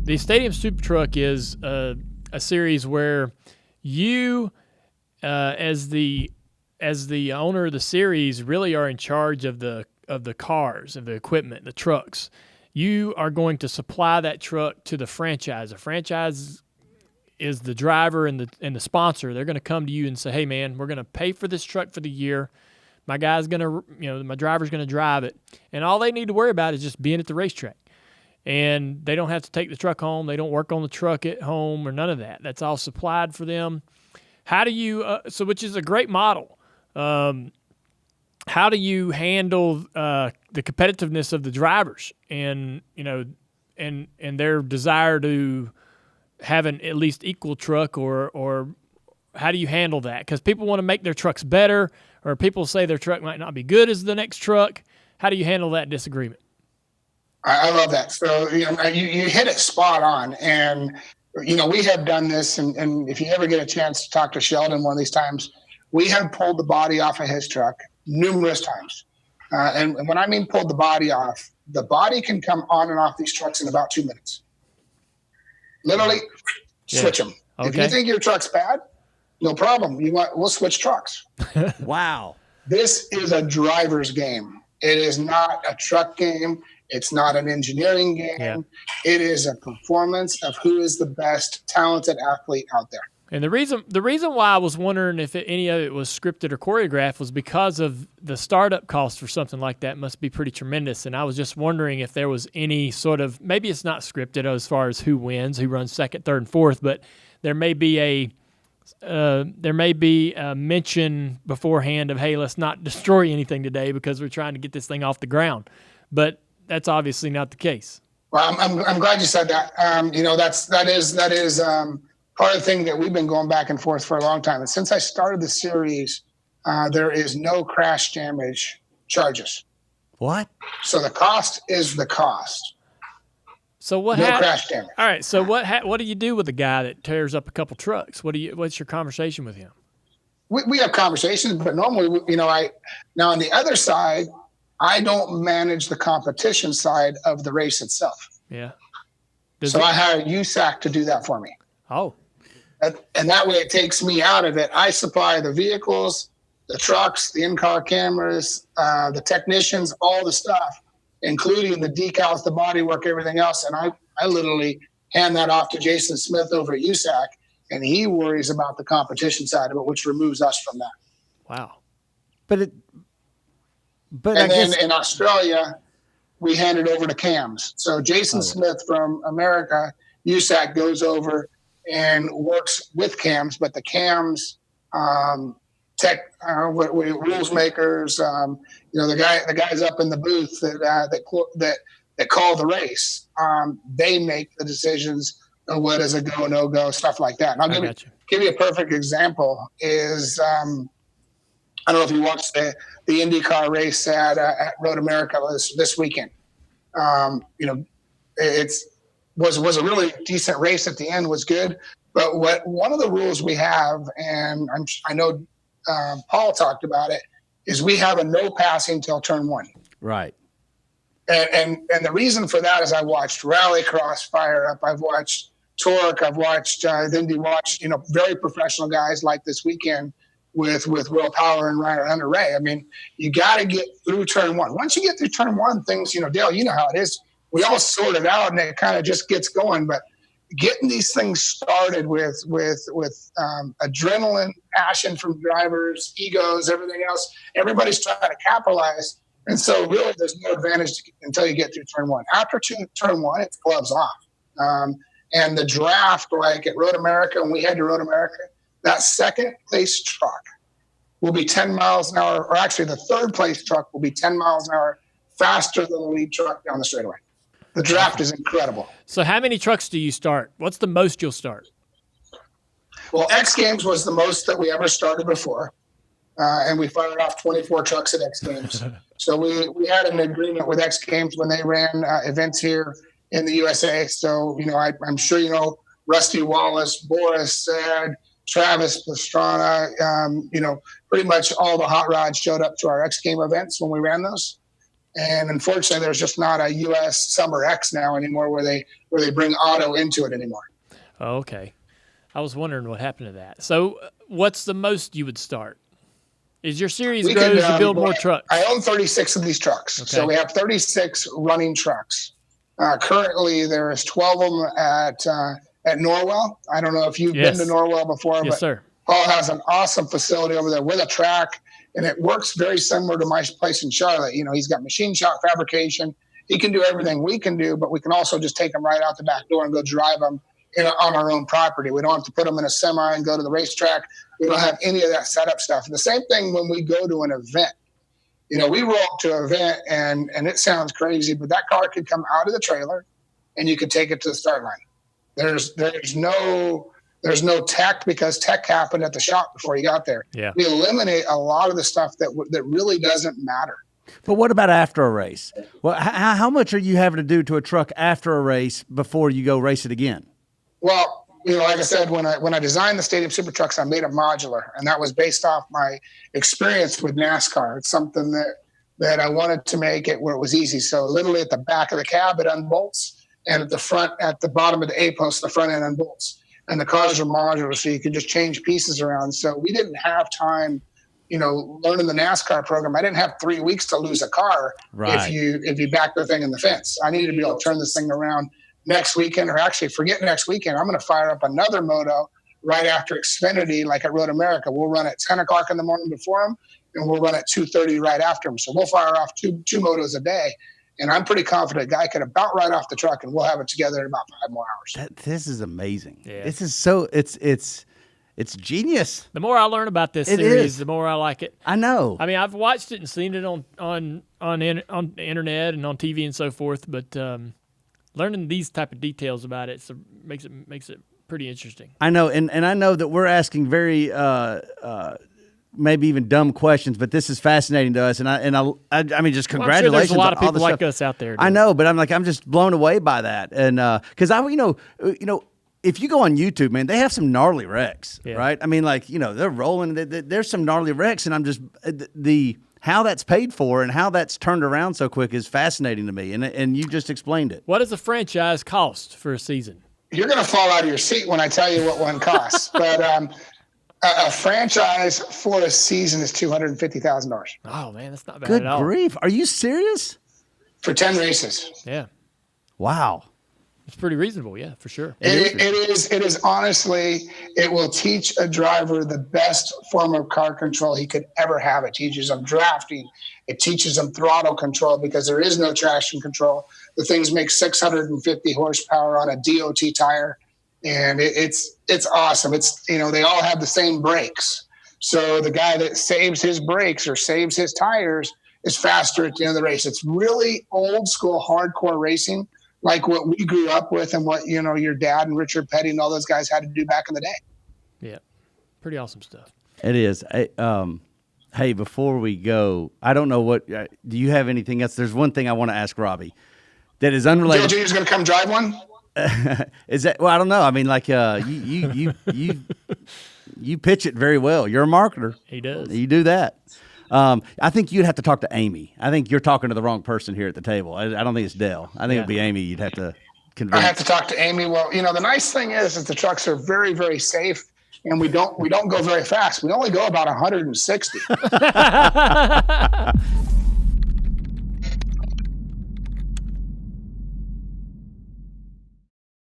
the Stadium Supertruck is a series where you, as the owner of the series, really are in charge of the cars, of the equipment, the trucks. You are going to supply that truck to the franchise. The franchise is the driver and the sponsor. They're going to come to you and say, "Hey, man, we're going to pay for this truck for the year. My guy's going to, my driver's going to drive it, and all they need to worry about is just being at the racetrack." And they don't have to take the truck home. They don't work on the truck at home or none of that. That's all supplied for them. How do you? Which is a great model. How do you handle the competitiveness of the drivers and their desire to have an at least equal truck, or how do you handle that? Because people want to make their trucks better, or people say their truck might not be good as the next truck. How do you handle that disagreement? I love that. So you hit it spot on, and we have done this. And if you ever get a chance to talk to Sheldon one of these times, we have pulled the body off of his truck numerous times. And when I mean pulled the body off, the body can come on and off these trucks in about 2 minutes. Literally, switch them. Okay. If you think your truck's bad, no problem. We'll switch trucks. Wow. This is a driver's game. It is not a truck game. It's not an engineering game. Yeah. It is a performance of who is the best talented athlete out there. And the reason why I was wondering if any of it was scripted or choreographed was because of the startup cost for something like that must be pretty tremendous. And I was just wondering if there was any sort of, maybe it's not scripted as far as who wins, who runs second, third, and fourth, but there may be a mention beforehand of, hey, let's not destroy anything today because we're trying to get this thing off the ground. But that's obviously not the case. Well, I'm glad you said that. That is part of the thing that we've been going back and forth for a long time. And since I started the series, there is no crash damage charges. What? So the cost is the cost. So what? No crash damage. All right. So what do you do with a guy that tears up a couple trucks? What's your conversation with him? We have conversations, but normally, now on the other side, I don't manage the competition side of the race itself. Yeah. I hire USAC to do that for me. Oh. And that way it takes me out of it. I supply the vehicles, the trucks, the in-car cameras, the technicians, all the stuff, including the decals, the bodywork, everything else. And I literally hand that off to Jason Smith over at USAC, and he worries about the competition side of it, which removes us from that. Wow. But then in Australia, we hand it over to CAMS. So Jason Smith from America, USAC, goes over and works with CAMS, but the CAMS rules makers, the guys up in the booth that call the race, they make the decisions of what is a go, no go, stuff like that. And I'll give you a perfect example is I don't know if you watched the IndyCar race at Road America this weekend. It was a really decent race at the end, was good. But one of the rules we have, and I know Paul talked about it, is we have a no passing till turn one. Right. And the reason for that is I watched Rallycross fire up. I've watched Torque. I've watched Indy watch, very professional guys like this weekend with Will Power and Ryan Hunter Ray. I mean, you got to get through turn one. Once you get through turn one, things, Dale, you know how it is. We all sort it out and it kind of just gets going. But getting these things started with adrenaline, passion from drivers, egos, everything else, everybody's trying to capitalize. And so really there's no advantage until you get through turn one. After turn one, it's gloves off. And the draft, like at Road America, when we head to Road America, that second place truck will be 10 miles an hour, or actually the third place truck will be 10 miles an hour faster than the lead truck down the straightaway. The draft is incredible. So how many trucks do you start? What's the most you'll start? Well, X Games was the most that we ever started before. And we fired off 24 trucks at X Games. So we had an agreement with X Games when they ran events here in the USA. So, I'm sure Rusty Wallace, Boris Sad, Travis Pastrana, pretty much all the hot rods showed up to our X Game events when we ran those. And unfortunately, there's just not a U.S. Summer X now anymore where they bring auto into it anymore. Okay. I was wondering what happened to that. So what's the most you would start? Is your series grows to build more trucks? I own 36 of these trucks. Okay. So we have 36 running trucks. Currently, there's 12 of them at Norwell. I don't know if you've been to Norwell before, yes, but sir. Paul has an awesome facility over there with a track, and it works very similar to my place in Charlotte. You know, he's got machine shop fabrication. He can do everything we can do, but we can also just take them right out the back door and go drive them on our own property. We don't have to put them in a semi and go to the racetrack. We don't have any of that setup stuff. And the same thing when we go to an event. You know, we roll up to an event, and it sounds crazy, but that car could come out of the trailer, and you could take it to the start line. There's no tech, because tech happened at the shop before you got there. Yeah. We eliminate a lot of the stuff that really doesn't matter. But what about after a race? Well, how much are you having to do to a truck after a race before you go race it again? Well, you know, like I said, when I designed the Stadium Super Trucks, I made a modular, and that was based off my experience with NASCAR. It's something that I wanted to make it where it was easy. So literally at the back of the cab, it unbolts, and at the front, at the bottom of the A post, the front end unbolts. And the cars are modular, so you can just change pieces around. So we didn't have time, you know, learning the NASCAR program. I didn't have 3 weeks to lose a car if you back the thing in the fence. I needed to be able to turn this thing around next weekend, or actually forget next weekend. I'm going to fire up another moto right after Xfinity, like at Road America. We'll run at 10 o'clock in the morning before them, and we'll run at 2:30 right after them. So we'll fire off two motos a day. And I'm pretty confident a guy could about ride off the truck, and we'll have it together in about 5 more hours. This is amazing. Yeah. This is so it's genius. The more I learn about this series, the more I like it. I know. I mean, I've watched it and seen it on the internet and on TV and so forth, but learning these type of details about it makes it pretty interesting. I know, and I know that we're asking very maybe even dumb questions, but this is fascinating to us, and I mean, just congratulations. Well, I'm sure there's a lot of on all people the like stuff. us out there. I know, but I'm just blown away by that, and because you know. If you go on YouTube, man, they have some gnarly wrecks, right? I mean, like, you know, they're rolling. There's some gnarly wrecks, and I'm just how that's paid for and how that's turned around so quick is fascinating to me. And you just explained it. What does a franchise cost for a season? You're going to fall out of your seat when I tell you what one costs. But a franchise for a season is $250,000. Oh man, that's not bad Good at all. grief! Are you serious? For 10 races. Yeah. Wow. It's pretty reasonable, yeah, for sure. It is honestly, it will teach a driver the best form of car control he could ever have. It teaches them drafting. It teaches them throttle control, because there is no traction control. The things make 650 horsepower on a DOT tire, and it's awesome. It's, you know, they all have the same brakes. So the guy that saves his brakes or saves his tires is faster at the end of the race. It's really old school hardcore racing, like what we grew up with and what, you know, your dad and Richard Petty and all those guys had to do back in the day. Yeah. Pretty awesome stuff. It is. Hey, before we go, I don't know what do you have anything else? There's one thing I want to ask Robbie that is unrelated. Joe Jr.'s going to come drive one? Is that, well, I don't know. I mean, like, you pitch it very well. You're a marketer. He does. You do that. I think you'd have to talk to Amy. I think you're talking to the wrong person here at the table. I don't think it's Dale. I think it'd be Amy you'd have to convince. I have to talk to Amy. Well, you know, the nice thing is the trucks are very, very safe, and we don't go very fast. We only go about 160.